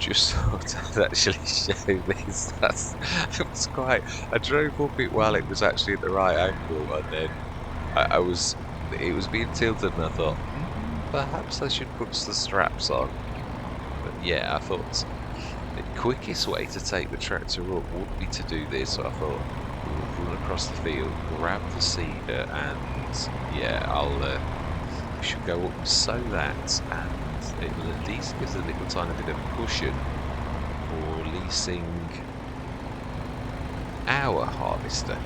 just thought I'd actually show this. It was quite. I drove up it while it was actually at the right angle, and then it was being tilted, and I thought, perhaps I should put the straps on. But yeah, I thought the quickest way to take the tractor up would be to do this. So I thought we'll run across the field, grab the seeder, and yeah, we should go up so that, and it will at least give us a little tiny bit of cushion for leasing our harvester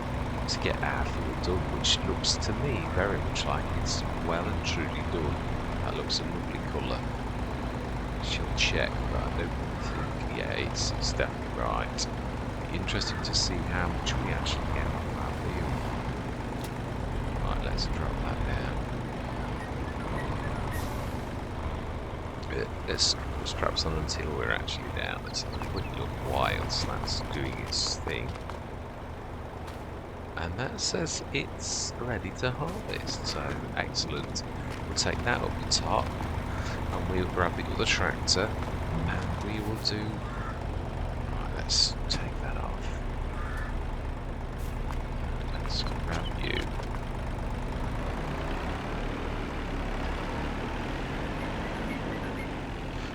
to get our field done, which looks to me very much like it's well and truly done. That looks a lovely colour. She'll check, but I don't think, yeah, it's definitely right. Interesting to see how much we actually get on that field. Right, let's drop that down. Let's straps on until we're actually down. Let's have a quick look whilst that's doing its thing. And that says it's ready to harvest, so excellent. We'll take that up the top, and we'll grab the other tractor, and we will do... Right, let's take that off. Let's grab you.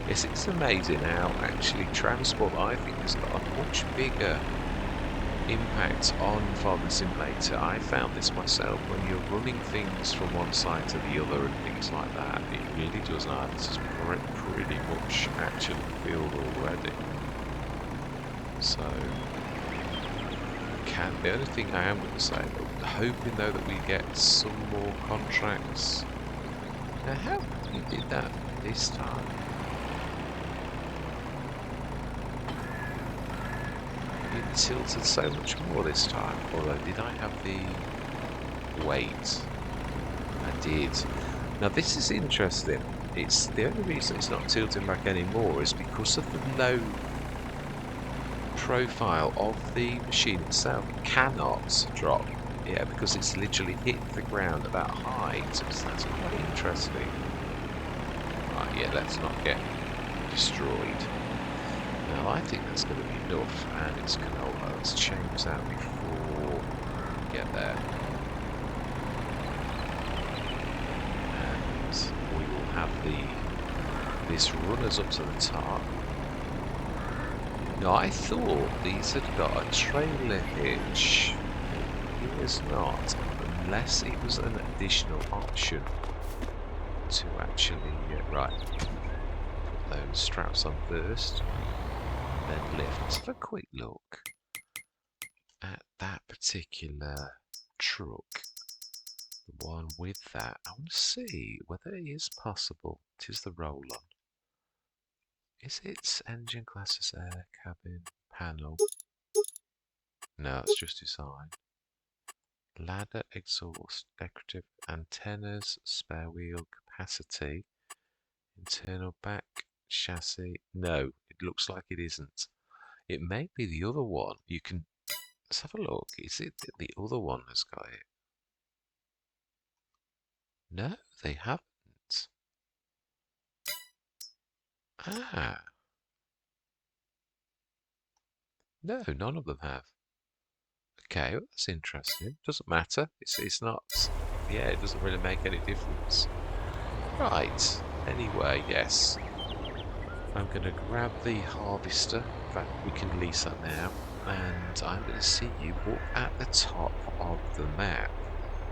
Yes, it's amazing how actually transport, I think, has got a much bigger impact on Farming Simulator. I found this myself when you're running things from one side to the other and things like that. It really does not. This is pretty much actually filled already. So, the only thing I am going to say, hoping though that we get some more contracts. Now, how come you did that this time? It tilted so much more this time, although did I have the weight? I did. Now this is interesting. It's the only reason it's not tilting back anymore is because of the low profile of the machine itself. It cannot drop, yeah, because it's literally hit the ground at that height. So that's quite interesting. Right, yeah, let's not get destroyed. Now I think that's going to be enough, and it's canola. Let's change that before we get there. And we will have this runners up to the top. Now I thought these had got a trailer hitch. It is not, unless it was an additional option to actually right. Put those straps on first. Then lift. Let's have a quick look at that particular truck, the one with that. I want to see whether it is possible. It is the roll-on. Is it engine classes, air, cabin, panel? No, it's just design. Ladder, exhaust, decorative antennas, spare wheel, capacity, internal back, chassis. No, it looks like it isn't. It may be the other one. You can... Let's have a look. Is it the other one that's got it? No, they haven't. Ah. No, none of them have. Okay, well, that's interesting. Doesn't matter. It's not... Yeah, it doesn't really make any difference. Right. Anyway, yes. I'm going to grab the harvester. In fact, we can lease that now. And I'm going to see you up at the top of the map.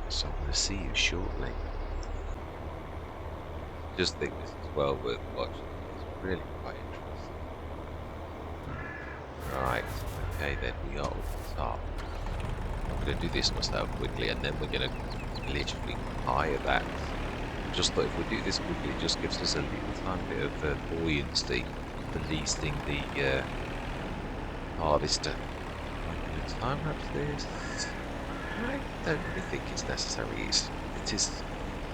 So I'm going to see you shortly. Just think this is well worth watching. It's really quite interesting. Right. Okay, then we are at the top. I'm going to do this myself quickly, and then we're going to literally hire that. Just thought if we do this quickly, it just gives us a little tiny bit of buoyancy for leasing the harvester. I'm going to time lapse this. I don't really think it's necessary. It is,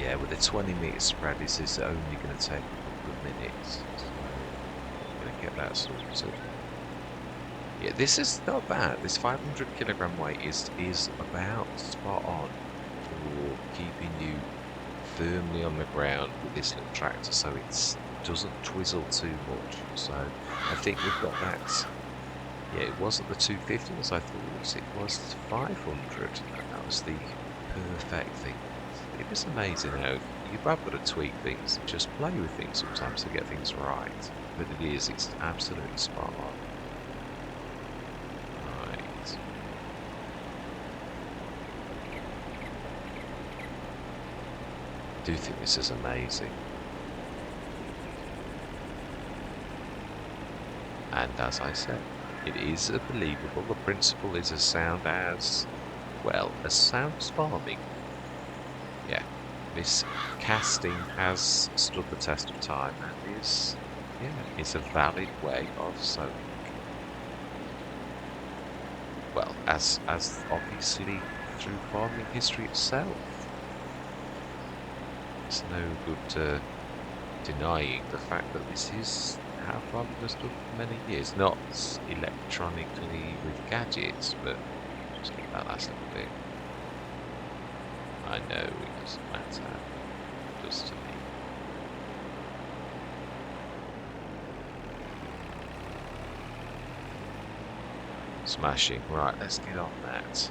yeah, with a 20-metre spread, this is only going to take a couple of minutes. So I'm going to get that sorted. Yeah, this is not bad. This 500 kilogram weight is about spot on for keeping you firmly on the ground with this little tractor. So it's doesn't twizzle too much. So I think we've got that. Yeah, it wasn't the 250 as I thought, it was 500, and that was the perfect thing. It is amazing how you've got to tweak things and just play with things sometimes to get things right. But it's absolutely spot on. Right. I do think this is amazing. And as I said, it is believable. The principle is as sound as, well, as sound as farming. Yeah, this casting has stood the test of time and is, yeah, it's a valid way of sowing. Well, as obviously through farming history itself. It's no good denying the fact that this is how farming was done for many years. Not electronically with gadgets, but just keep that last little bit. I know it doesn't matter. Just to me. Smashing. Right, let's get on that.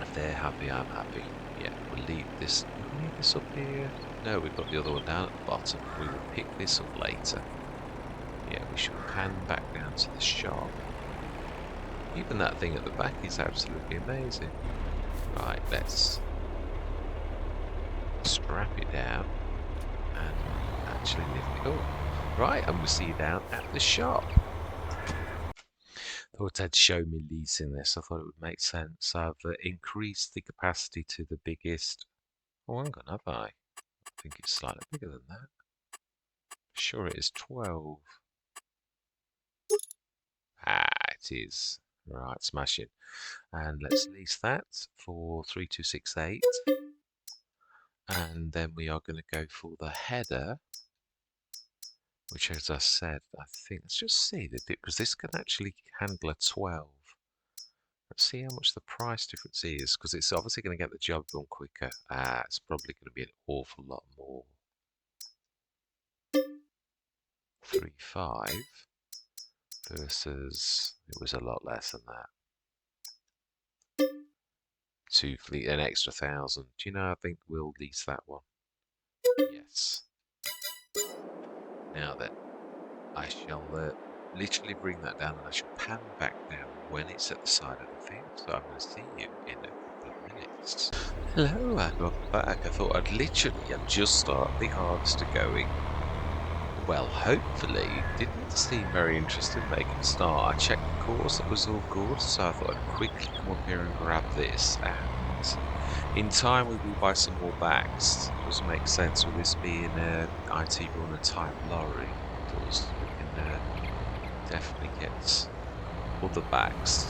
If they're happy, I'm happy. Yeah, we'll leave this. We'll leave this up here. No, we've got the other one down at the bottom. We will pick this up later. Yeah, we should pan back down to the shop. Even that thing at the back is absolutely amazing. Right, let's strap it down and actually lift it up. Right, and we'll see you down at the shop. Thought I'd show me leasing this. I thought it would make sense. I've increased the capacity to the biggest. Oh, hang on, have I? I think it's slightly bigger than that. Sure, it is 12. Ah, it is. Right, smash it. And let's lease that for 3268. And then we are going to go for the header, which, as I said, I think, let's just see, because this can actually handle a 12. Let's see how much the price difference is, because it's obviously going to get the job done quicker. It's probably going to be an awful lot more. 3.5 versus, it was a lot less than that. An extra 1,000. Do you know, I think we'll lease that one. Yes. Now then, I shall literally bring that down and I shall pan back down when it's at the side of the field. So I'm going to see you in a couple of minutes. Hello, and welcome back. I thought I'd literally just start the harvester going. Well, hopefully, didn't seem very interested in making a start. I checked the course, it was all good, so I thought I'd quickly come up here and grab this. And in time, we will buy some more bags. It does make sense with this being an IT runner type lorry. It does. We can definitely get other bags,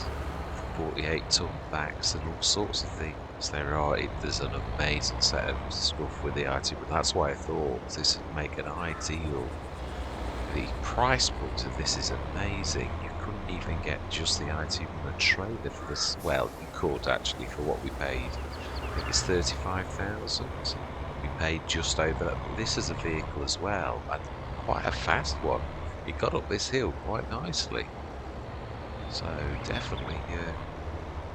48-ton bags, and all sorts of things. There's an amazing set of stuff with the IT, but that's why I thought this would make an ideal. The price point of this is amazing. You couldn't even get just the IT runner trailer for this. Well, you could actually for what we paid. I think it's 35,000. We paid just over that. But this is a vehicle as well, and quite a fast one. It got up this hill quite nicely. So definitely,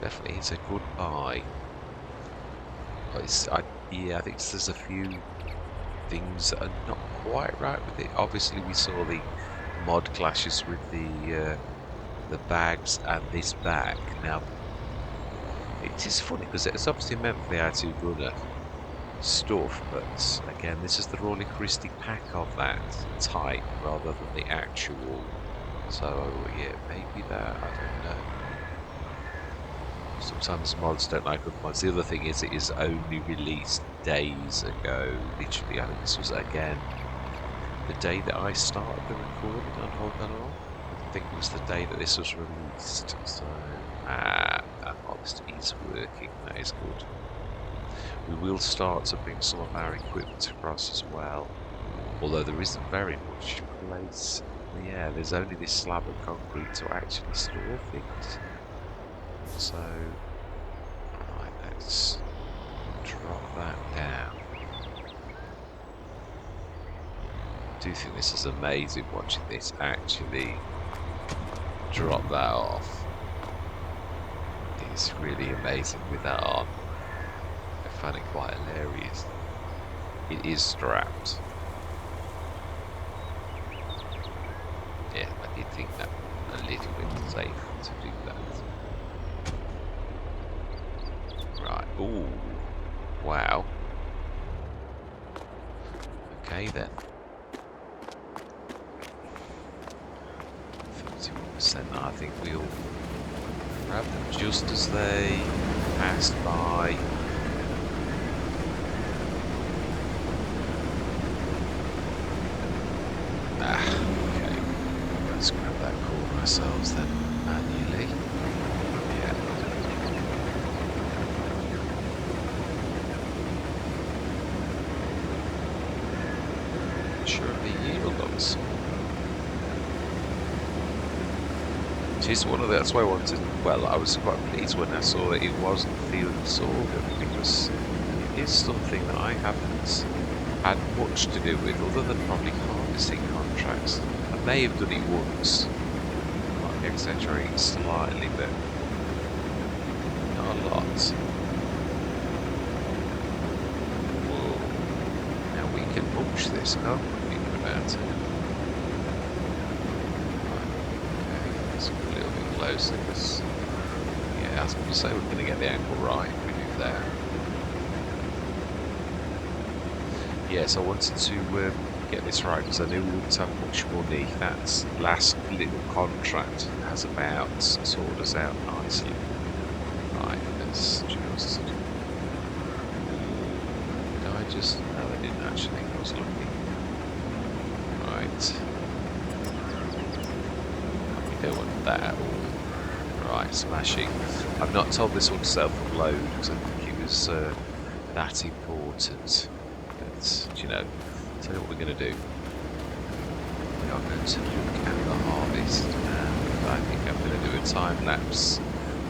it's a good buy. Yeah, I think there's a few things that are not quite right with it. Obviously, we saw the mod clashes with the bags and this bag. Now, it is funny because it's obviously meant for the R2 runner stuff, but again, this is the Royal Christie pack of that type rather than the actual. So yeah, maybe that, I don't know. Sometimes mods don't like other mods. The other thing is it is only released days ago. Literally, I think this was again the day that I started the recording on Beyleron. I think it was the day that this was released. So that mod is working. That is good. We will start to bring some of our equipment across as well. Although there isn't very much place. Yeah, there's only this slab of concrete to actually store things. So, right, let's drop that down. do think this is amazing, watching this actually drop that off. It's really amazing with that on. I find it quite hilarious. It is strapped. Yeah, I did think that a little bit safe to do that. Right, ooh, wow. Okay then. 31%, I think we'll grab them just as they passed by. Okay. Let's grab that corner ourselves then, manually. Yeah. Sure, the yield looks. It's one of the, that's why I wanted. Well, I was quite pleased when I saw that it wasn't field sorghum, because it is something that I haven't had much to do with, other than probably harvesting contracts. I may have done it once, might be exaggerating slightly, but not a lot. Whoa. Now we can mulch this, can't we? Thinking about it. Closer, because yeah, I was going to say we're going to get the angle right if we do that. Yes, I wanted to get this right because I knew we wouldn't have much money. That last little contract has about sorted us out nicely. Right, let's just. Did I just? No, I didn't actually. I was looking. Right. We don't want that at all. Right, smashing. I've not told this one to self-upload because I think it was that important. But, you know, tell you what we're going to do. We are going to look at the harvest, and I think I'm going to do a time lapse,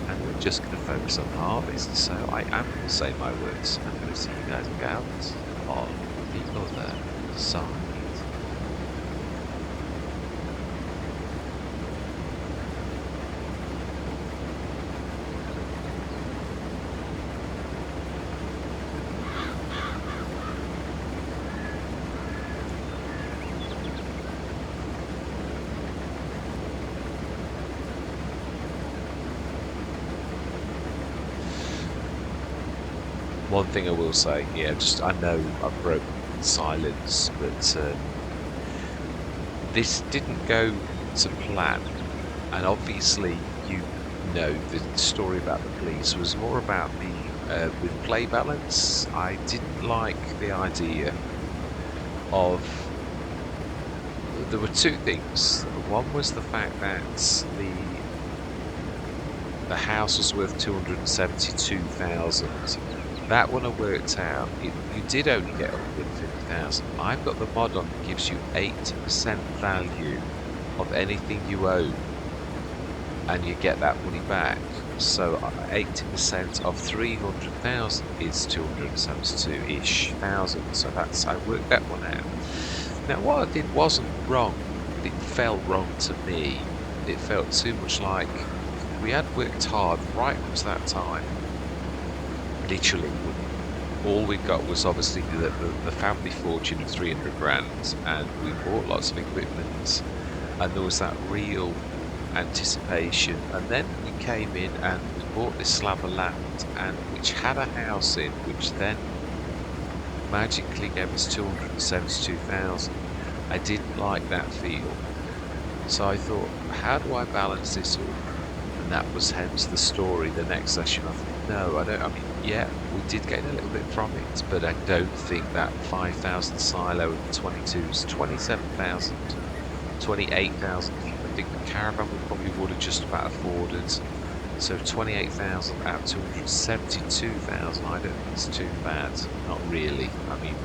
and we're just going to focus on harvest. So I am going to say my words. I'm going to see you guys out on the other side. One thing I will say, yeah, just I know I've broken silence, but this didn't go to plan, and obviously you know the story about the police was more about the with play balance. I didn't like the idea of. There were two things. One was the fact that the house was worth 272,000. That one I worked out, you did only get 150,000. I've got the mod on that gives you 80% value of anything you own, and you get that money back. So 80% of 300,000 is 272-ish thousand. So that's, I worked that one out. Now what I did wasn't wrong. It felt wrong to me. It felt too much like we had worked hard right up to that time. Literally, all we got was obviously the family fortune of 300 grand, and we bought lots of equipment, and there was that real anticipation. And then we came in and we bought this slab of land, and which had a house in, which then magically gave us 272,000. I didn't like that feel, so I thought, how do I balance this up? And that was hence the story. The next session, I thought, no, I don't. I mean, yeah, we did gain a little bit from it, but I don't think that 5,000 silo and 22s, 27,000, 28,000. I think the caravan we probably would have just about afforded. So 28,000 out of 272,000. I don't think it's too bad. Not really. I mean,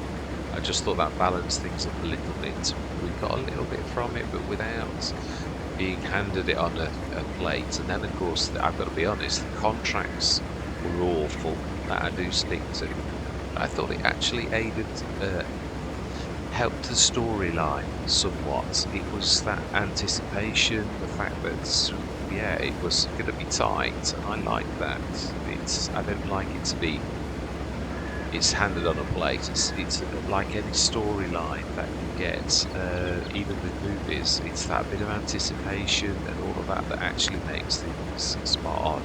I just thought that balanced things up a little bit. We got a little bit from it, but without being handed it on a plate. And then, of course, I've got to be honest, the contracts were awful. That I do stick to. I thought it actually aided helped the storyline somewhat. It was that anticipation, the fact that, yeah, it was going to be tight. I like that. I don't like it to be, it's handed on a plate. It's like any storyline that you get, even with movies. It's that bit of anticipation and all of that that actually makes things spot on.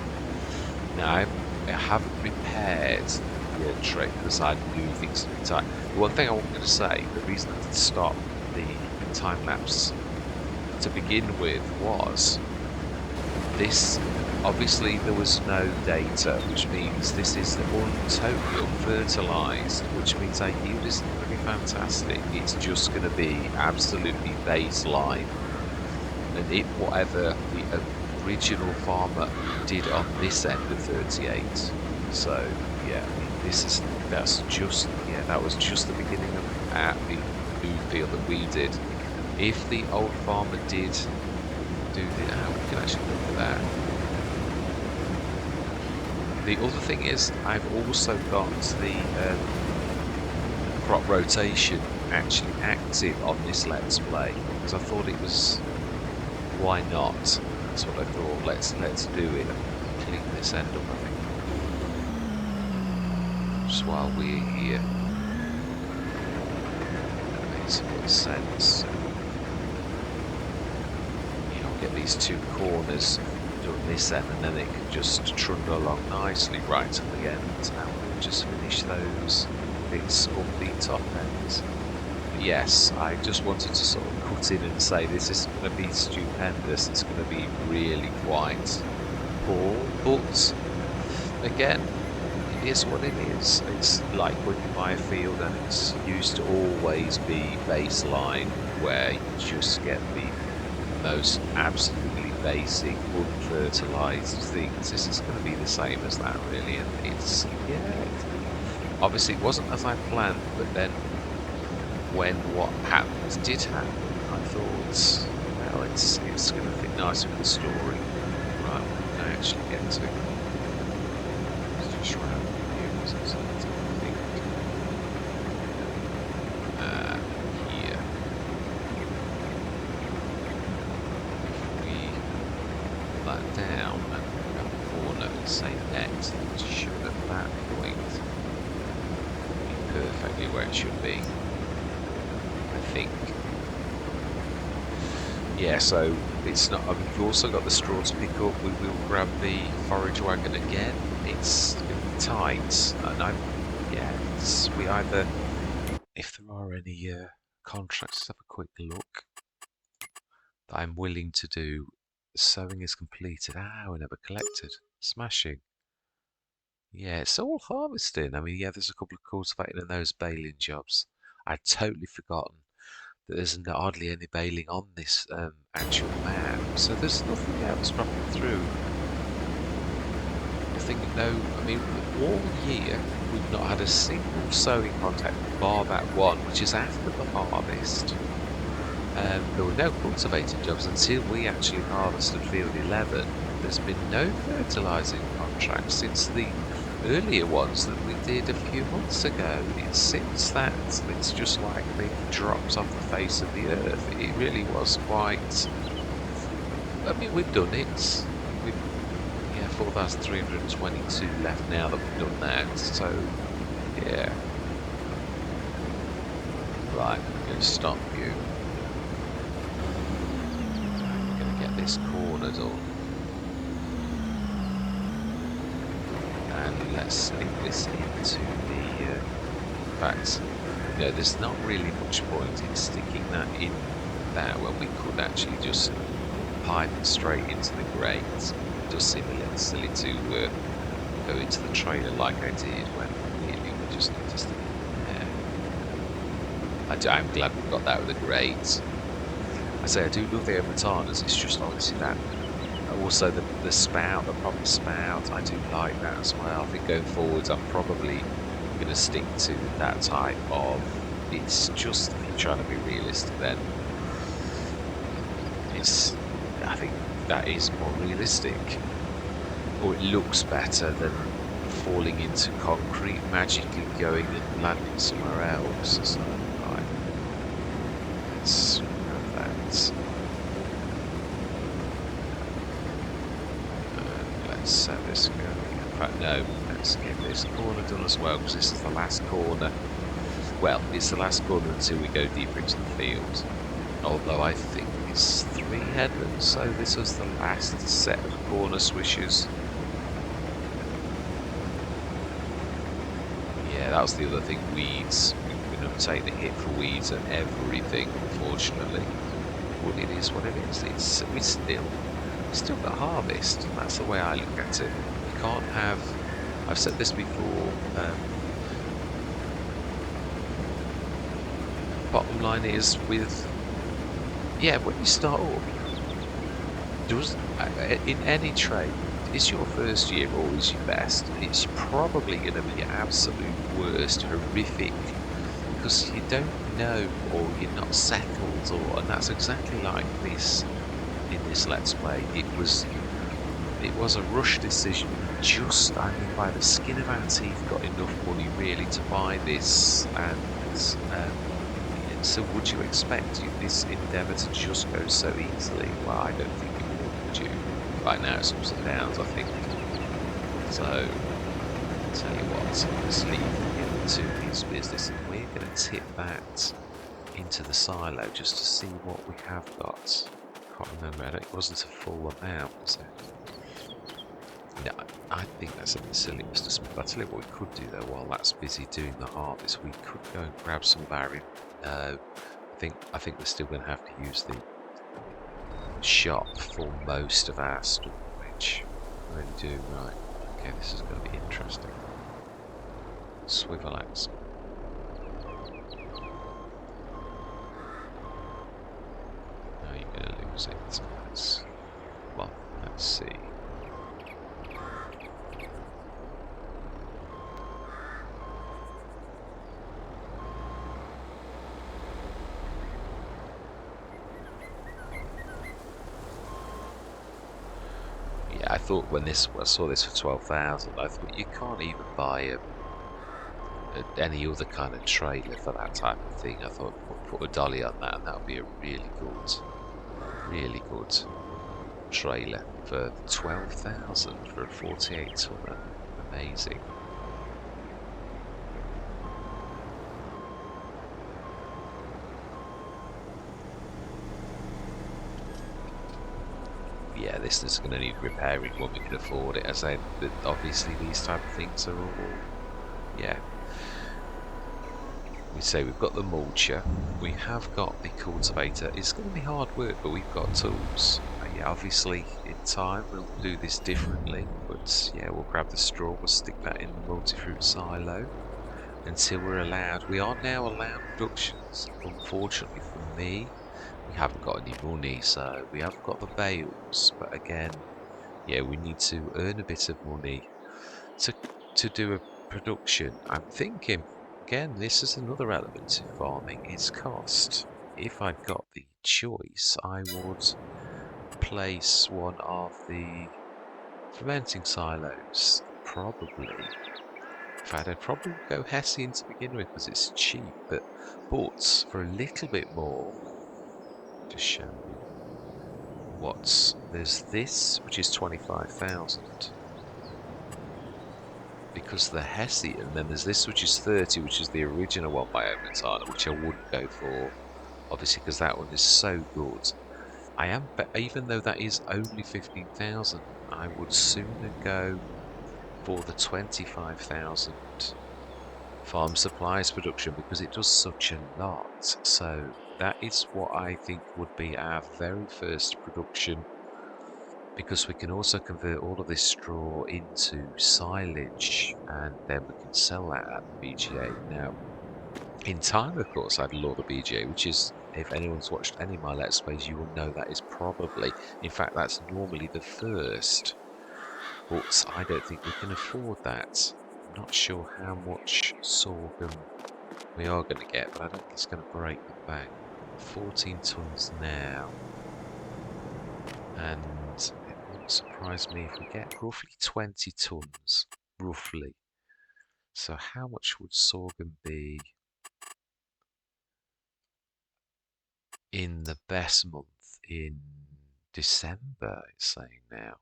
Now, I haven't repaired the trick because I knew things would be tight. The one thing I wanted to say, the reason I did stop the time lapse to begin with was this. Obviously, there was no data, which means this is totally unfertilised, which means our yield isn't going to be fantastic. It's just going to be absolutely baseline, and whatever the original farmer did on this end of 38. So yeah, that was just the beginning of the new field that we did. If the old farmer did do we can actually look at that. The other thing is, I've also got the crop rotation actually active on this Let's Play, because I thought it was, why not? That's what I thought. Let's do it and clean this end up, I think. Just while we're here. That makes a lot of sense. I'll get these two corners done this end, and then it can just trundle along nicely right to the end. Now we'll just finish those bits of the top ends. Yes, I just wanted to sort of cut in and say this isn't going to be stupendous, it's going to be really quite poor, but again, it is what it is. It's like when you buy a field and it's used to always be baseline, where you just get the most absolutely basic, unfertilised things. This is going to be the same as that, really, and it's, yeah, obviously it wasn't as I planned, but then when what happened did happen, I thought, well, it's going to fit nice with the story. Right, what can I actually get to? It's just round here, isn't it? I think. Here. If we pull that down and go corner and say next, it should at that point be perfectly where it should be. Think. Yeah, so it's not. I mean, you've also got the straw to pick up. We will grab the forage wagon again. It's going to be tight, and we either, if there are any contracts, let's have a quick look that I'm willing to do. Sowing is completed. We never collected. Smashing. Yeah, it's all harvesting. I mean, yeah, there's a couple of cultivating and those baling jobs. I'd totally forgotten that there's hardly any baling on this actual map, so there's nothing else dropping through. I mean, all year we've not had a single sowing contact bar that one, which is after the harvest. There were no cultivating jobs until we actually harvested field 11. There's been no fertilising contracts since the earlier ones that we did a few months ago. Since that, it's just like they dropped off the face of the earth. It really was quite. I mean, we've done it. We've 4,322 left now that we've done that. So yeah, right. I'm going to stop you. I'm going to get this corner done. And let's stick this into the fact, there's not really much point in sticking that in there when we could actually just pipe it straight into the grate. It does seem a little silly to go into the trailer like I did when really we just need to stick it there. I'm glad we got that with the grate. I say I do love the overtarners, it's just obviously that. Also the spout, the proper spout, I do like that as well. I think going forwards I'm probably going to stick to that type of, it's just, if you're trying to be realistic, then I think that is more realistic, or it looks better than falling into concrete, magically going and landing somewhere else. So, right. let's go. In fact, no, let's get this corner done as well, because this is the last corner. Well, it's the last corner until we go deeper into the field. Although I think it's 3 headlands, so this was the last set of corner swishes. Yeah, that was the other thing, weeds. We're going to take the hit for weeds and everything, unfortunately. But it is what it is. We still got harvest. That's the way I look at it. You can't have, I've said this before, bottom line is with, yeah, when you start up, in any trade, is your first year always your best? It's probably going to be your absolute worst, horrific, because you don't know, or you're not settled, and that's exactly like this in this Let's Play. It was a rush decision. Just, I mean, by the skin of our teeth, got enough money really to buy this, and so would you expect this endeavour to just go so easily? Well, I don't think you would you? Right now it's ups and downs, I think. So, I'll tell you what, let's leave him to his business, and we're going to tip that into the silo just to see what we have got. Can't remember, it wasn't a full amount, was it? No, I think that's a bit silly, Mr. Smith. I'll tell you what we could do though, while that's busy doing the harvest, we could go and grab some barren. No, I think we're still going to have to use the shop for most of our storage. I really do, right. Okay, this is going to be interesting. Swivel axe. Now you're going to lose it. Let's see. Yeah, I thought when I saw this for 12,000, I thought you can't even buy any other kind of trailer for that type of thing. I thought put a dolly on that, and that would be a really good trailer for 12,000 for a 48 tonner. Amazing. Yeah, this is going to need repairing when we can afford it. As I said, obviously these type of things are all, yeah. We say we've got the mulcher, we have got the cultivator. It's going to be hard work, but we've got tools. Yeah, obviously in time we'll do this differently, but yeah, we'll grab the straw, we'll stick that in the MultiFruit silo until we're allowed. We are now allowed productions. Unfortunately for me, we haven't got any money, so we have got the bales, but again, yeah, we need to earn a bit of money to do a production. I'm thinking, again, this is another element to farming, it's cost. If I'd got the choice, I would place one of the fermenting silos, probably. In fact, I'd probably go Hessian to begin with because it's cheap, but for a little bit more, just show you there's this, which is 25,000. Because the Hessian, and then there's this which is 30, which is the original one by Omentana, which I wouldn't go for, obviously, because that one is so good. Even though that is only 15,000, I would sooner go for the 25,000 farm supplies production because it does such a lot. So that is what I think would be our very first production, because we can also convert all of this straw into silage and then we can sell that at the BGA. Now, in time, of course, I'd love the BGA, which is, if anyone's watched any of my Let's Plays, you will know that is probably, in fact, that's normally the first, but I don't think we can afford that. I'm not sure how much sorghum we are going to get, but I don't think it's going to break the bank. 14 tons now, and it wouldn't surprise me if we get roughly 20 tons, roughly. So how much would sorghum be in the best month in December, it's saying now.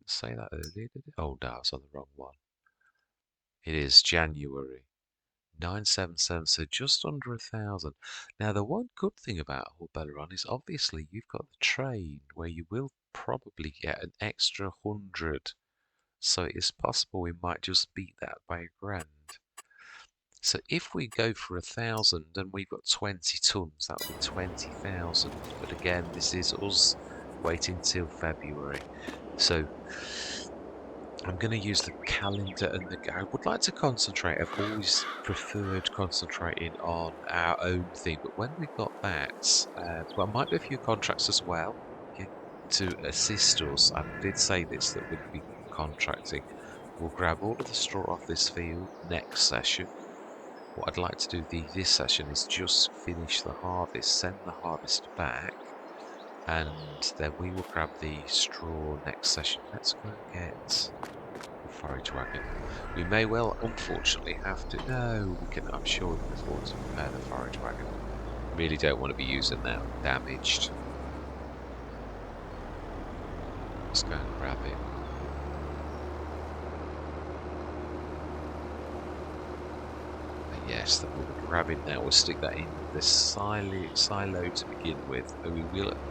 Say that earlier, did it? Oh no, I was on the wrong one. It is January 977, so just under 1,000. Now, the one good thing about Beyleron is obviously you've got the train where you will probably get an extra 100. So it is possible we might just beat that by £1,000. So if we go for 1,000 and we've got 20 tons, that will be 20,000. But again, this is us waiting till February. So I'm going to use the calendar and I would like to concentrate. I've always preferred concentrating on our own thing, but when we've got that, well, might be a few contracts as well to assist us. I did say this that we'd be contracting. We'll grab all of the straw off this field next session. What I'd like to do this session is just finish the harvest, send the harvest back, and then we will grab the straw next session. Let's go and get the forage wagon. We may well, unfortunately, have to. No, we can. I'm sure we can afford to repair the forage wagon. Really don't want to be using that damaged. Let's go and grab it. Yes, that we'll be grabbing now. We'll stick that in the silo to begin with.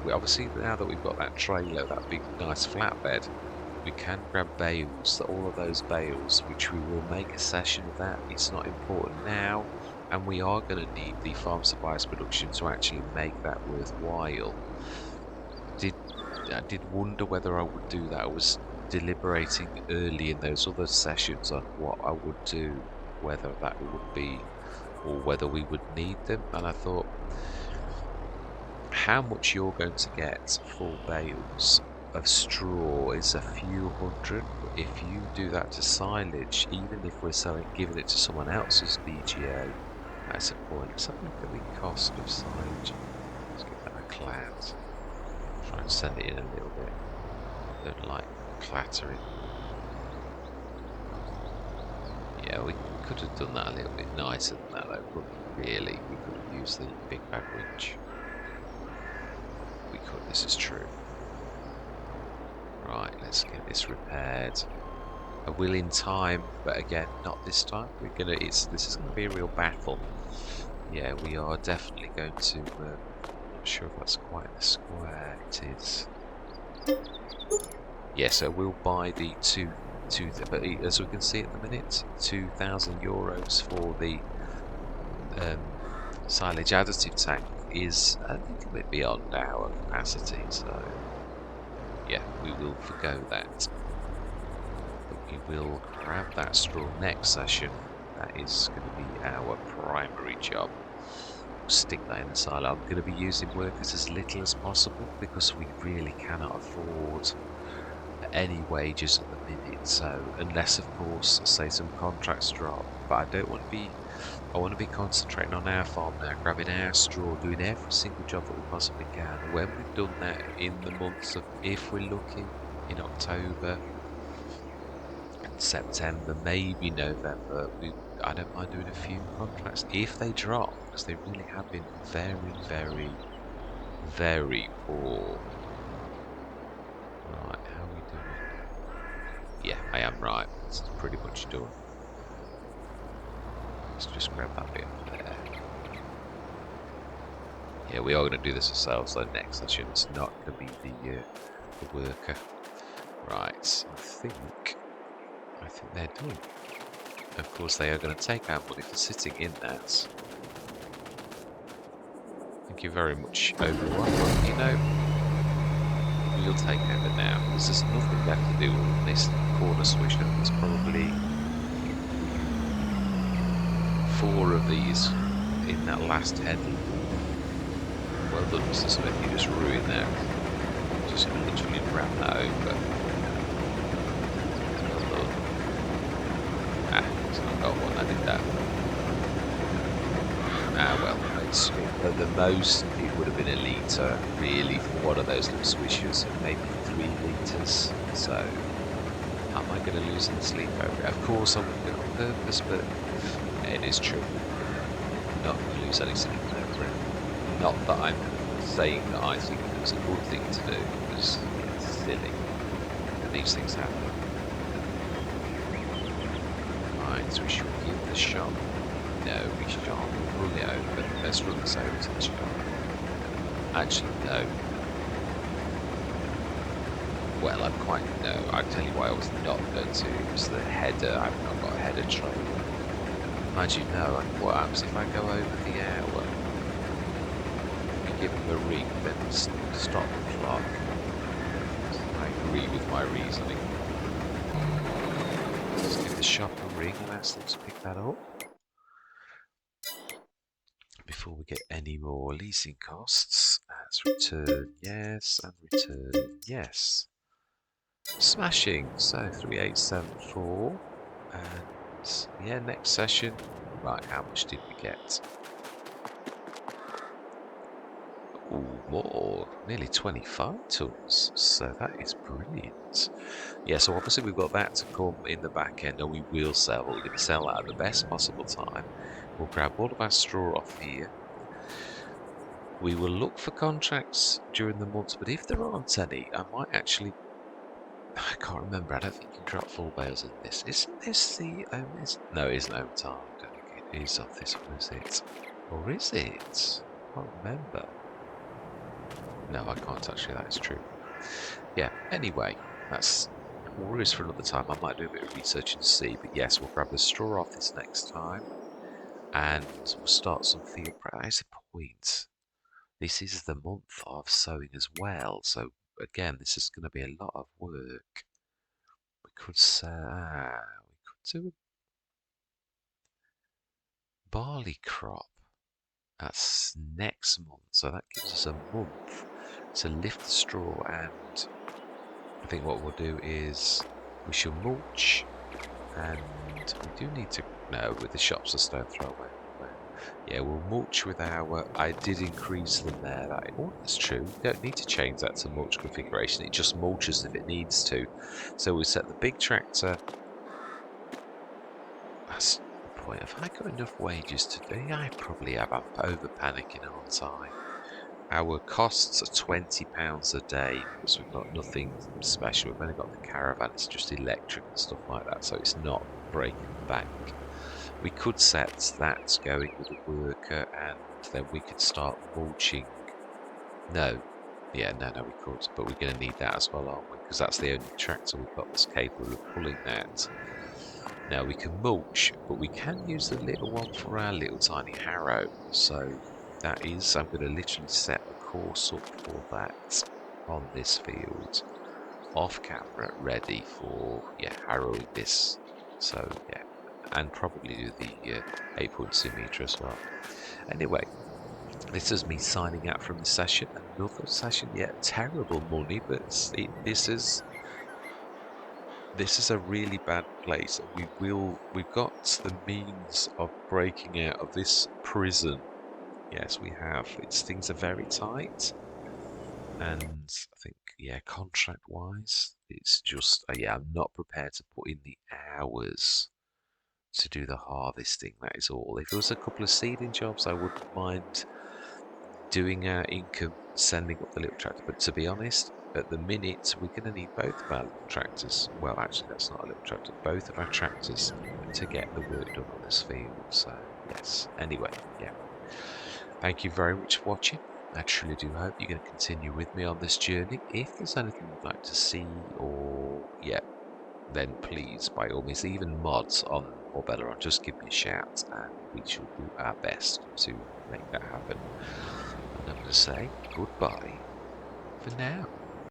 We obviously, now that we've got that trailer, that big nice flatbed, we can grab bales, all of those bales, which we will make a session of that. It's not important now, and we are going to need the farm supplies production to actually make that worthwhile. I did wonder whether I would do that. I was deliberating early in those other sessions on what I would do, whether that would be, or whether we would need them, and I thought, how much you're going to get for bales of straw is a few hundred, but if you do that to silage, even if we're giving it to someone else's BGA, that's a point. Let's have a look at the cost of silage. Let's give that a clout. Try and send it in a little bit. I don't like clattering. Yeah, we could have done that a little bit nicer than that though, but really we could have used the big bag winch. We could, this is true. Right, let's get this repaired. I will in time, but again, not this time. This is gonna be a real battle. Yeah, we are definitely going to. Not sure if that's quite the square. It is. Yeah, so we'll buy the but as we can see at the minute, €2,000 for the silage additive tank is a little bit beyond our capacity. So yeah, we will forgo that. But we will grab that straw next session. That is going to be our primary job. Stick that in the silo. I'm going to be using workers as little as possible because we really cannot afford any wages at the minute. So unless, of course, say some contracts drop, but I don't want to be. I want to be concentrating on our farm now, grabbing our straw, doing every single job that we possibly can. When we've done that in the months of, if we're looking in October and September, maybe November, I don't mind doing a few contracts if they drop, because they really have been very, very, very poor. Right, how are we doing? Yeah, I am right. It's pretty much done. Let's just grab that bit up there. Yeah, we are going to do this ourselves though next session. It's not going to be the worker. Right, I think they're done. Of course, they are going to take our money for sitting in that. Thank you very much, everyone. But, you know, we'll take over now. Because there's nothing left to do on this corner switch. There's probably 4 of these in that last heading. Well done, Mr. Smith. You just ruined that. Just literally ran that over. Well done. So I got one. I did that. Well, it's, at the most it would have been a litre, really, for one of those little swishers, maybe 3 litres. So, am I going to lose any sleep over it? Of course I wouldn't do it on purpose, but it is true. I'm not going to lose any sleep over it. Not that I'm saying that I think it was a good thing to do, because it's silly. these things happen. Right, so we should give the shop. No, we shan't run it over. Let's run this over to the shop. Actually, no. Well, I'm quite. No, I'll tell you why I was not going to. It was the header. I've not got a header trailer. Mind you, no. What happens if I go over the hour? You give them a ring, then stop the clock. I agree with my reasoning. Let's give the shop a ring and ask them to pick that up before we get any more leasing costs. Let's return yes and return yes. Smashing. So 3874 and yeah, next session. Right, how much did we get? Ooh, more, nearly 25 tons. So that is brilliant. Yeah, so obviously we've got that to come in the back end, and we will sell. But we're going to sell that at the best possible time. We'll grab all of our straw off here. We will look for contracts during the months, but if there aren't any, I might actually. I can't remember. I don't think you can drop full bales in this. Isn't this the no, it isn't overtime. I don't think it is off this one, is it? Or is it? I can't remember. No, I can't actually. That is true. Yeah. Anyway, that's worries for another time. I might do a bit of research and see. But yes, we'll grab the straw off this next time, and we'll start some field practice. That's the point. This is the month of sowing as well, so again, this is going to be a lot of work. We could say we could do a barley crop. That's next month, so that gives us a month to lift the straw. And I think what we'll do is we shall mulch, and we do need to. No, with the shops a stone throw away. Yeah, we'll mulch with our. I did increase them there. Oh, that's true. You don't need to change that to mulch configuration. It just mulches if it needs to. So we set the big tractor. That's the point. Have I got enough wages today? I probably have. I'm over panicking, aren't I? Our costs are £20 a day because we've got nothing special. We've only got the caravan. It's just electric and stuff like that. So it's not breaking the bank. We could set that going with a worker, and then we could start mulching. No. Yeah, no, we could. But we're going to need that as well, aren't we? Because that's the only tractor we've got that's capable of pulling that. Now, we can mulch, but we can use the little one for our little tiny harrow. So that is, I'm going to literally set a course up for that on this field, off camera, ready for, yeah, harrowing this. So, yeah. And probably do the 8.2 metre as well. Anyway, this is me signing out from the session. Another session, yeah, terrible money, but this is a really bad place. We've got the means of breaking out of this prison. Yes, we have. Things are very tight, and I think, yeah, contract wise, it's just yeah, I'm not prepared to put in the hours to do the harvesting. That is all. If it was a couple of seeding jobs, I wouldn't mind doing our income, sending up the little tractor. But to be honest, at the minute, we're going to need both of our little tractors. Well, actually, that's not a little tractor. Both of our tractors to get the work done on this field. So, yes. Anyway, yeah. Thank you very much for watching. I truly do hope you're going to continue with me on this journey. If there's anything you'd like to see, or, yeah, then please, by all means, even mods on or Beyleron, just give me a shout, and we shall do our best to make that happen. And I'm going to say goodbye for now.